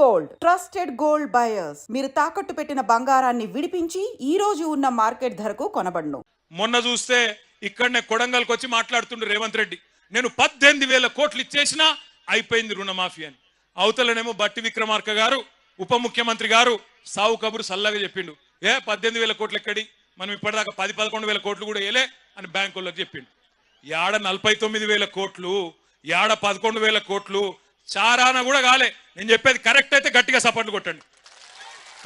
Gold trusted gold buyers మీరు తాకట్టు పెట్టిన బంగారాన్ని విడిపించి ఈ రోజు ఉన్న మార్కెట్ ధరకు కొనబడును. మొన్న చూస్తే ఇక్కడనే కొడంగల్కి వచ్చి మాట్లాడుతుండు రేవంత్ రెడ్డి, నేను 18,000 కోట్లు ఇచ్చేసినా అయిపోయింది రుణమాఫీ అని. అవతలనేమో బట్టి విక్రమార్క గారు ఉప ముఖ్యమంత్రి గారు సావు కబురు సల్లగా చెప్పిండు, 18,000 కోట్లు ఎక్కడి, మనం ఇప్పటిదాకా 10-11,000 కోట్లు కూడా వేయలే అని బ్యాంకులకు చెప్పిండు. యాడ 49,000 కోట్లు, యాడ 11,000 కోట్లు, చారాన కూడా కాలే. నేను చెప్పేది కరెక్ట్ అయితే గట్టిగా సపోర్ట్లు కొట్టండి.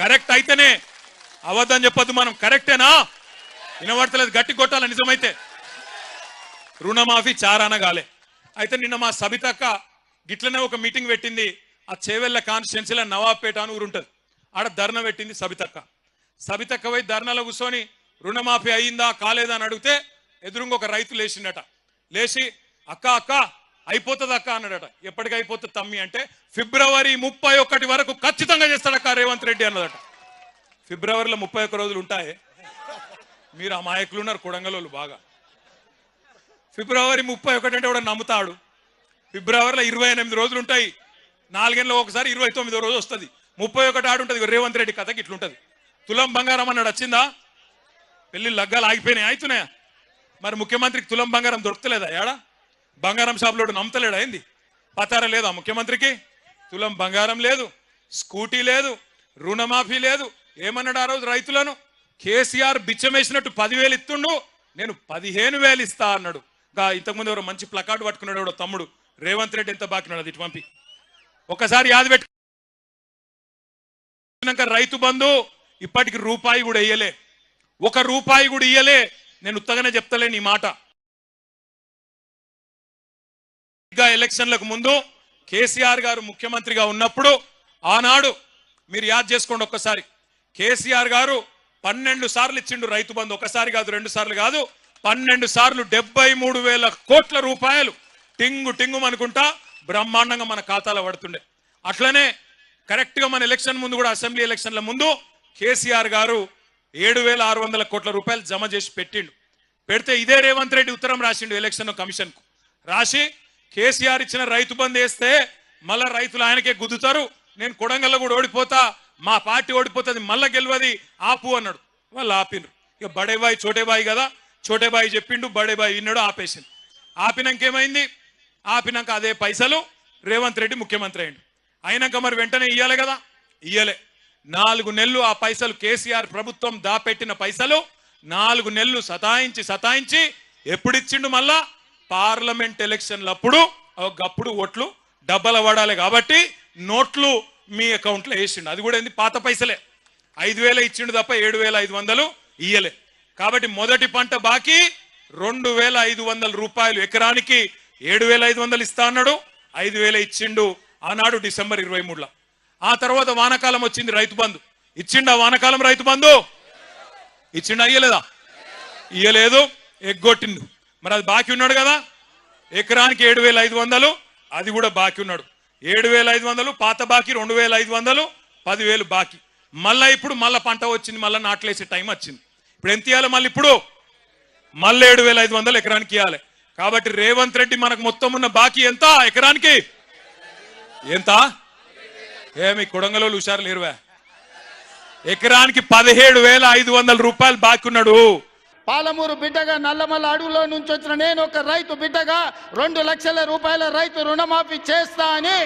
కరెక్ట్ అయితేనే, అవద్దని చెప్పొద్దు. మనం కరెక్టేనా వినబడతలేదు, గట్టి కొట్టాల. నిజమైతే రుణమాఫీ చారాన కాలే. అయితే నిన్న మా సబితక్క గిట్లనే ఒక మీటింగ్ పెట్టింది. ఆ చేవెళ్ళ కాన్స్టిట్యున్సీలో నవాబ్పేట అని ఊరు ఉంటుంది, ఆడ ధర్నా పెట్టింది సబితక్క. సబితక్క పోయి ధర్నాలో కూర్చొని రుణమాఫీ అయ్యిందా కాలేదా అని అడిగితే ఎదురుగా ఒక రైతు లేచిండట. లేచి అక్క అక్క అయిపోతుంది అక్క అన్నాడట. ఎప్పటికి అయిపోతుంది తమ్మి అంటే, ఫిబ్రవరి 31 వరకు ఖచ్చితంగా చేస్తాడక్క రేవంత్ రెడ్డి అన్నదట. ఫిబ్రవరిలో 31 రోజులు ఉంటాయి. మీరు అమాయకులు ఉన్నారు కొడంగలోళ్ళు బాగా. ఫిబ్రవరి 31 అంటే కూడా నమ్ముతాడు. ఫిబ్రవరిలో 28 రోజులు ఉంటాయి. 4 ఏళ్ళలో ఒకసారి 29వ రోజు వస్తుంది. 31 ఆడుంటుంది. రేవంత్ రెడ్డి కథకి ఇట్లుంటది. తులం బంగారం అన్నాడు, వచ్చిందా? పెళ్లి లగ్గాలు ఆగిపోయినాయి, అవుతున్నాయా? మరి ముఖ్యమంత్రికి తులం బంగారం దొరుకుతలేదా? ఏడా బంగారం షాపులోడు నమ్మతలేడా? ఏంది పతార లేదా ముఖ్యమంత్రికి? తులం బంగారం లేదు, స్కూటీ లేదు, రుణమాఫీ లేదు. ఏమన్నాడు ఆ రోజు రైతులను? కేసీఆర్ బిచ్చమేసినట్టు 10,000 ఇస్తుండు, నేను 15,000 ఇస్తా అన్నాడు. ఇంతకుముందు ఎవరో మంచి ప్లకార్డు పట్టుకున్నాడు ఎవడో తమ్ముడు, రేవంత్ రెడ్డి ఎంత బాకినాడు అది ఇటు పంపి ఒకసారి యాద పెట్టుకున్నాక రైతు బంధు ఇప్పటికి రూపాయి కూడా ఇయ్యలే, 1 రూపాయి కూడా ఇయ్యలే. నేను ఉత్తగానే చెప్తలేను ఈ మాట. ఎలక్షన్లకు ముందు కేసీఆర్ గారు ముఖ్యమంత్రిగా ఉన్నప్పుడు ఆనాడు మీరు యాద్ చేసుకోండి ఒక్కసారి, కేసీఆర్ గారు 12 సార్లు ఇచ్చిండు రైతు బంధు. ఒకసారి కాదు, 2 సార్లు కాదు, 12 సార్లు 73,000 కోట్ల రూపాయలు టింగు టింగు అనుకుంటా బ్రహ్మాండంగా మన ఖాతాలో పడుతుండే. అట్లనే కరెక్ట్ గా మన ఎలక్షన్ ముందు కూడా, అసెంబ్లీ ఎలక్షన్ల ముందు కేసీఆర్ గారు 7,600 కోట్ల రూపాయలు జమ చేసి పెట్టిండు. పెడితే ఇదే రేవంత్ రెడ్డి ఉత్తరం రాసిండు ఎలక్షన్ కమిషన్ కు. రాసి కేసీఆర్ ఇచ్చిన రైతు బంధు వేస్తే మళ్ళా రైతులు ఆయనకే గుద్దుతారు, నేను కొడంగల్లో కూడా ఓడిపోతా, మా పార్టీ ఓడిపోతుంది, మళ్ళా గెలవది, ఆపు అన్నాడు. వాళ్ళు ఆపినరు. ఇక బడేబాయి చోటేబాయి కదా, చోటేబాయి చెప్పిండు, బడేబాయి విన్నాడు, ఆపేసిండు. ఆపినాక ఏమైంది? ఆపినాక అదే పైసలు రేవంత్ రెడ్డి ముఖ్యమంత్రి అయ్యిండు. అయినాక మరి వెంటనే ఇయ్యాలి కదా, ఇయ్యలే. 4 నెలలు ఆ పైసలు, కేసీఆర్ ప్రభుత్వం దాపెట్టిన పైసలు 4 నెలలు సతాయించి ఎప్పుడు ఇచ్చిండు? మళ్ళా పార్లమెంట్ ఎలక్షన్లప్పుడు. ఒకప్పుడు ఓట్లు డబ్బల పడాలి కాబట్టి నోట్లు మీ అకౌంట్లో వేసిండు. అది కూడా ఏంది, పాత పైసలే. 5,000 ఇచ్చిండు తప్ప 7,500 ఇయ్యలే. కాబట్టి మొదటి పంట బాకీ 2,500 రూపాయలు, ఎకరానికి 7,500 ఇస్తా అన్నాడు, 5,000 ఇచ్చిండు ఆనాడు డిసెంబర్ 23లో. ఆ తర్వాత వానకాలం వచ్చింది, రైతు బంధు ఇచ్చిండు. ఆ వానకాలం రైతు బంధు ఇచ్చిండు, అయ్యలేదా? ఇయ్యలేదు, ఎగ్గొట్టిండు. మరి అది బాకీ ఉన్నాడు కదా, ఎకరానికి 7,500, అది కూడా బాకీ ఉన్నాడు. 7,500 పాత బాకీ, 2,500, 10,000 బాకీ. మళ్ళా ఇప్పుడు మళ్ళా పంట వచ్చింది, మళ్ళీ నాట్లేసే టైం వచ్చింది. ఇప్పుడు ఎంత ఇవ్వాలి? మళ్ళీ ఇప్పుడు మళ్ళీ 7,500 ఎకరానికి ఇవ్వాలి. కాబట్టి రేవంత్ రెడ్డి మనకు మొత్తం ఉన్న బాకీ ఎంత ఎకరానికి? ఎంత? ఏమి కొడంగలోళ్ళు హుషారు లేరువా? ఎకరానికి 17,500 రూపాయలు బాకీ ఉన్నాడు. పాలమూరు బిడ్డగా, నల్లమల్ల అడవులో నుంచి వచ్చిన నేను ఒక రైతు బిడ్డగా 2 లక్షల రూపాయల రైతు రుణమాఫీ చేస్తా అని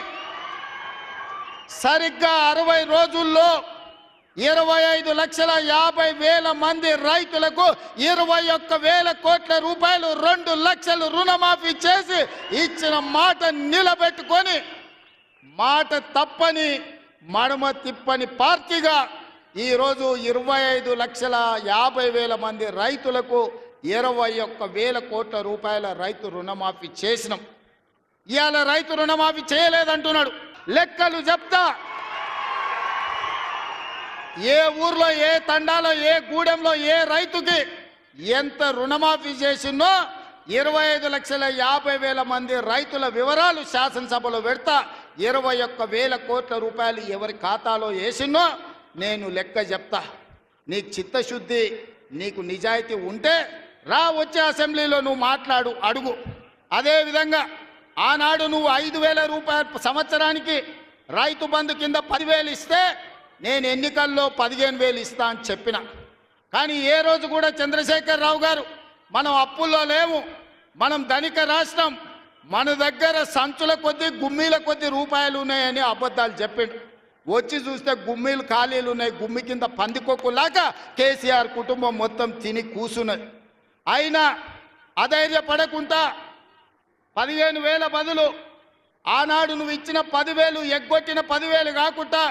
సరిగ్గా 60 రోజుల్లో 25,50,000 మంది రైతులకు 21,000 కోట్ల రూపాయలు, 2 లక్షలు రుణమాఫీ చేసి ఇచ్చిన మాట నిలబెట్టుకొని, మాట తప్పని మడమ తిప్పని పార్టీగా ఈరోజు 25,50,000 మంది రైతులకు 21,000 కోట్ల రూపాయల రైతు రుణమాఫీ చేసినాం. ఇవాళ రైతు రుణమాఫీ చేయలేదంటున్నాడు. లెక్కలు చెప్తా, ఏ ఊర్లో, ఏ తండాలో, ఏ గూడెంలో ఏ రైతుకి ఎంత రుణమాఫీ చేసిందో 25,50,000 మంది రైతుల వివరాలు శాసనసభలో పెడతా. 21,000 కోట్ల రూపాయలు ఎవరి ఖాతాలో వేసిందో నేను లెక్క చెప్తా. నీకు చిత్తశుద్ధి, నీకు నిజాయితీ ఉంటే రా, వచ్చే అసెంబ్లీలో నువ్వు మాట్లాడు, అడుగు. అదేవిధంగా ఆనాడు నువ్వు 5,000 రూపాయలు సంవత్సరానికి రైతు బంధు కింద 10,000 ఇస్తే నేను ఎన్నికల్లో 15,000 ఇస్తా అని చెప్పిన. కానీ ఏ రోజు కూడా చంద్రశేఖర్ రావు గారు మనం అప్పుల్లో లేము, మనం ధనిక రాష్ట్రం, మన దగ్గర సంచుల కొద్దీ గుమ్మీల కొద్దీ రూపాయలు ఉన్నాయని అబద్ధాలు చెప్పిండు. వచ్చి చూస్తే గుమ్మీలు ఖాళీలు ఉన్నాయి, గుమ్మి కింద పందికొక్కులాగా కేసీఆర్ కుటుంబం మొత్తం తిని కూసున్నది. అయినా అధైర్యపడకుండా 15,000 బదులు ఆనాడు నువ్వు ఇచ్చిన 10,000 ఎగ్గొట్టిన 10,000 కాకుండా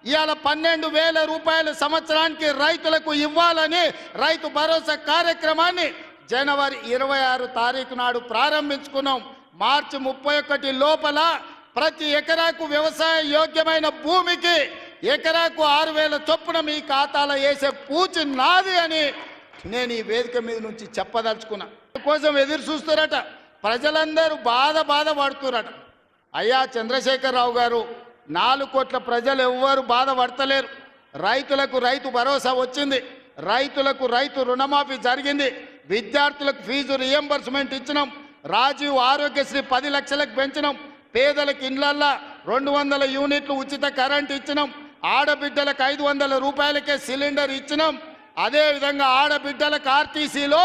ఇవాళ 12,000 రూపాయల సంవత్సరానికి రైతులకు ఇవ్వాలని రైతు భరోసా కార్యక్రమాన్ని జనవరి 26 తారీఖు నాడు ప్రారంభించుకున్నాం. మార్చి 31 లోపల ప్రతి ఎకరాకు వ్యవసాయ యోగ్యమైన భూమికి ఎకరాకు 6,000 చొప్పున మీ ఖాతాలో వేసే పూచి నాది అని నేను ఈ వేదిక మీద నుంచి చెప్పదలుచుకున్నా. కోసం ఎదురు చూస్తారట ప్రజలందరూ బాధపడుతున్నారట. అయ్యా చంద్రశేఖరరావు గారు, 4 కోట్ల ప్రజలు ఎవ్వరు బాధపడతలేరు. రైతులకు రైతు భరోసా వచ్చింది, రైతులకు రైతు రుణమాఫీ జరిగింది, విద్యార్థులకు ఫీజు రియంబర్స్మెంట్ ఇచ్చినాం, రాజీవ్ ఆరోగ్యశ్రీ 10 లక్షలకు పెంచినాం, పేదలకు ఇండ్లల్లా 200 యూనిట్లు ఉచిత కరెంట్ ఇచ్చినాం, ఆడబిడ్డలకు 500 రూపాయలకే సిలిండర్ ఇచ్చినాం. అదేవిధంగా ఆడబిడ్డలకు ఆర్టీసీలో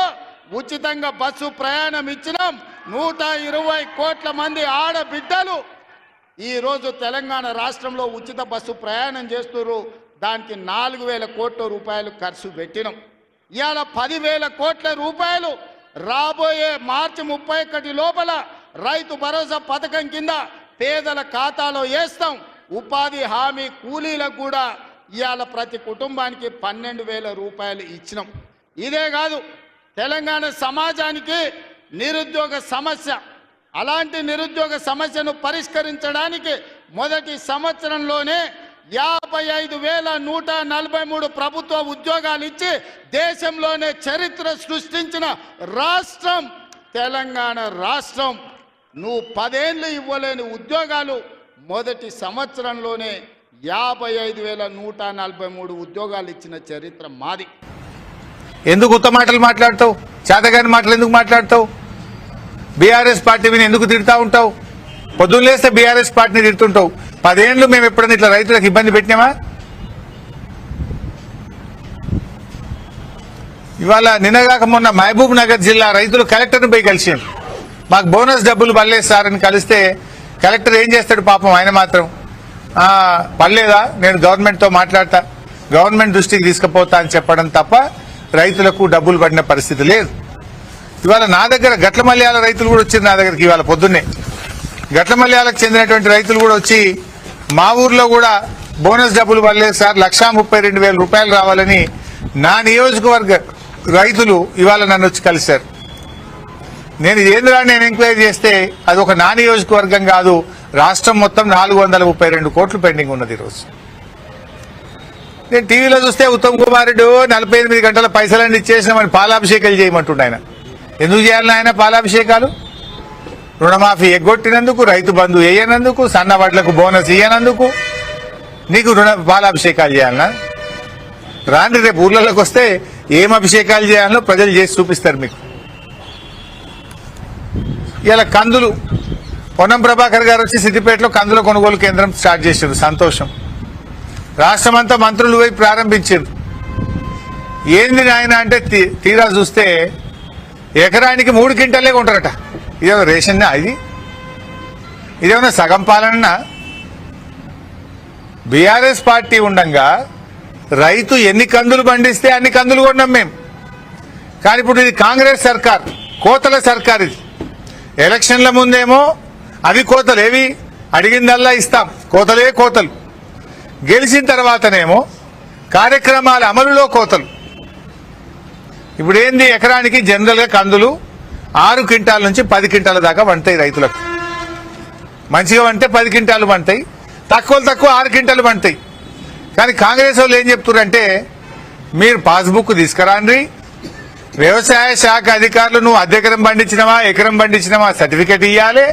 ఉచితంగా బస్సు ప్రయాణం ఇచ్చినాం. 120 కోట్ల మంది ఆడబిడ్డలు ఈరోజు తెలంగాణ రాష్ట్రంలో ఉచిత బస్సు ప్రయాణం చేస్తున్నారు. దానికి 4,000 కోట్ల రూపాయలు ఖర్చు పెట్టినాం. ఇవాళ 10,000 కోట్ల రూపాయలు రాబోయే మార్చి 31 లోపల రైతు భరోసా పథకం కింద పేదల ఖాతాలో వేస్తాం. ఉపాధి హామీ కూలీలకు కూడా ఇవాళ ప్రతి కుటుంబానికి 12,000 రూపాయలు ఇచ్చినాం. ఇదే కాదు, తెలంగాణ సమాజానికి నిరుద్యోగ సమస్య, అలాంటి నిరుద్యోగ సమస్యను పరిష్కరించడానికి మొదటి సంవత్సరంలోనే 55,143 ప్రభుత్వ ఉద్యోగాలు ఇచ్చి దేశంలోనే చరిత్ర సృష్టించిన రాష్ట్రం తెలంగాణ రాష్ట్రం. నువ్వు 10 ఏళ్ళు ఇవ్వలేని ఉద్యోగాలు మొదటి సంవత్సరంలోనే 55,143 ఉద్యోగాలు ఇచ్చిన చరిత్ర మాది. ఎందుకు ఉత్త మాటలు మాట్లాడతావు? చేతగాని మాటలు ఎందుకు మాట్లాడతావు? బీఆర్ఎస్ పార్టీని ఎందుకు తిడతా ఉంటావు? పొద్దున్న లేస్తే బీఆర్ఎస్ పార్టీని తిడుతుంటావు. 10 ఏళ్ళు మేము ఎప్పుడైనా ఇట్లా రైతులకు ఇబ్బంది పెట్టినామా? ఇవాళ నిన్నగాక మొన్న మహబూబ్ నగర్ జిల్లా రైతులు కలెక్టర్ని పోయి కలిసారు. మాకు బోనస్ డబ్బులు పడలేదు సార్ అని కలిస్తే కలెక్టర్ ఏం చేస్తాడు పాపం, ఆయన మాత్రం పడలేదా, నేను గవర్నమెంట్తో మాట్లాడతా, గవర్నమెంట్ దృష్టికి తీసుకుపోతా అని చెప్పడం తప్ప రైతులకు డబ్బులు పడిన పరిస్థితి లేదు. ఇవాళ నా దగ్గర గట్ల మల్యాల రైతులు కూడా వచ్చారు నా దగ్గరికి. ఇవాళ పొద్దున్నే గట్ల మల్యాలకు చెందినటువంటి రైతులు కూడా వచ్చి మా ఊర్లో కూడా బోనస్ డబ్బులు పడలేదు సార్, 1,32,000 రూపాయలు రావాలని నా నియోజకవర్గ రైతులు ఇవాళ నన్ను వచ్చి కలిశారు. నేను ఏంద్రా నేను ఎంక్వైరీ చేస్తే అది ఒక నా నియోజకవర్గం కాదు, రాష్ట్రం మొత్తం 432 కోట్లు పెండింగ్ ఉన్నది ఈరోజు. నేను టీవీలో చూస్తే ఉత్తమ్ కుమార్ రెడ్డి 48 గంటల పైసలన్నీ ఇచ్చేసినామని పాలాభిషేకాలు చేయమంటుండే. ఆయన ఎందుకు చేయాలని ఆయన పాలాభిషేకాలు? రుణమాఫీ ఎగ్గొట్టినందుకు, రైతు బంధు వేయనందుకు, సన్న వడ్లకు బోనస్ ఇయ్యనందుకు నీకు పాలాభిషేకాలు చేయాలన్నా? రాండి రేపు ఊర్లలోకి వస్తే ఏం అభిషేకాలు చేయాలో ప్రజలు చేసి చూపిస్తారు మీకు. ఇలా కందులు పొన్నం ప్రభాకర్ గారు వచ్చి సిద్దిపేటలో కందుల కొనుగోలు కేంద్రం స్టార్ట్ చేశారు, సంతోషం. రాష్ట్రమంతా మంత్రులు పోయి ప్రారంభించారు. ఏంది నాయన అంటే తీరా చూస్తే ఎకరానికి 3 క్వింటాలే కొంటారట. ఇదేమో రేషన్ ఇదేమన్నా సగం పాలన? బీఆర్ఎస్ పార్టీ ఉండగా రైతు ఎన్ని కందులు పండిస్తే అన్ని కందులు కొన్నాం మేము. కానీ ఇప్పుడు ఇది కాంగ్రెస్ సర్కార్, కోతల సర్కార్. ఇది ఎలక్షన్ల ముందేమో అవి కోతలు, ఏవి అడిగిందల్లా ఇస్తాం, కోతలే కోతలు. గెలిచిన తర్వాతనేమో కార్యక్రమాల అమలులో కోతలు. ఇప్పుడు ఏంది, ఎకరానికి జనరల్ గా కందులు 6 క్వింటాల నుంచి 10 క్వింటాల దాకా పండుతాయి రైతులకు. మంచిగా పంటే 10 క్వింటాలు పండుతాయి, తక్కువ 6 క్వింటాలు పండుతాయి. కానీ కాంగ్రెస్ వాళ్ళు ఏం చెప్తున్నారంటే, మీరు పాస్బుక్ తీసుకురాండి, వ్యవసాయ శాఖ అధికారులు నువ్వు ఎకరం పండించినవా సర్టిఫికేట్ ఇవ్వాలి.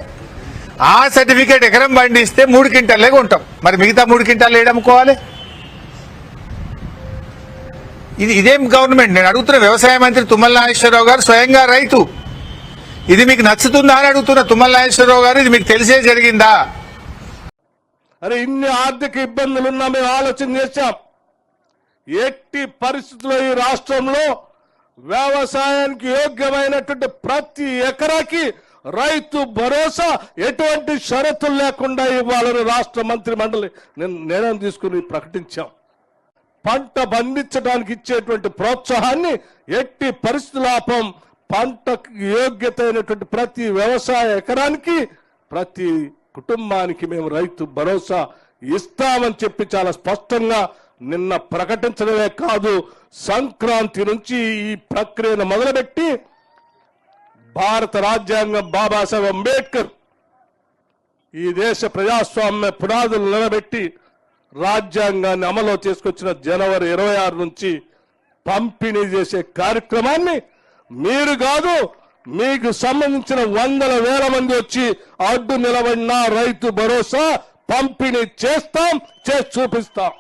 ఆ సర్టిఫికేట్ ఎకరం పండిస్తే 3 క్వింటాలే కొంటాం, మరి మిగతా 3 క్వింటాలు ఏడమ్ముకోవాలి? ఇదేం గవర్నమెంట్? నేను అడుగుతున్న వ్యవసాయ మంత్రి తుమ్మల నాగేశ్వరరావు గారు స్వయంగా రైతు. ఇది మీకు నచ్చుతుందా అని అడుగుతున్న తుమ్మల నాగేశ్వరరావు గారు, ఇది మీకు తెలిసే జరిగిందా? అరే ఇన్ని ఆర్థిక ఇబ్బందులున్నా మేము ఆలోచన చేశాం. ఎట్టి పరిస్థితుల్లో ఈ రాష్ట్రంలో వ్యవసాయానికి యోగ్యమైనటువంటి ప్రతి ఎకరాకి రైతు భరోసా ఎటువంటి షరతులు లేకుండా ఇవ్వాలని రాష్ట్ర మంత్రి మండలి నిర్ణయం తీసుకుని ప్రకటించాం. పంట పండించడానికి ఇచ్చేటువంటి ప్రోత్సాహాన్ని ఎట్టి పరిస్థితుల ఆపం. పంటకు యోగ్యత అయినటువంటి ప్రతి వ్యవసాయ ఎకరానికి ప్రతి కుటుంబానికి మేము రైతు భరోసా ఇస్తామని చెప్పి చాలా స్పష్టంగా నిన్న ప్రకటించడమే కాదు, సంక్రాంతి నుంచి ఈ ప్రక్రియను మొదలుపెట్టి భారత రాజ్యాంగం బాబాసాహెబ్ అంబేద్కర్ ఈ దేశ ప్రజాస్వామ్య పునాదులు నిలబెట్టి రాజ్యాంగాన్ని అమలు తీసుకొచ్చిన జనవరి 26 నుంచి పంపిణీ చేసే కార్యక్రమాన్ని మీరు కాదు, మీకు సంబంధించిన వందల వేల మంది వచ్చి అడ్డు నిలబడిన రైతు భరోసా పంపిణీ చేస్తాం, చేసి చూపిస్తాం.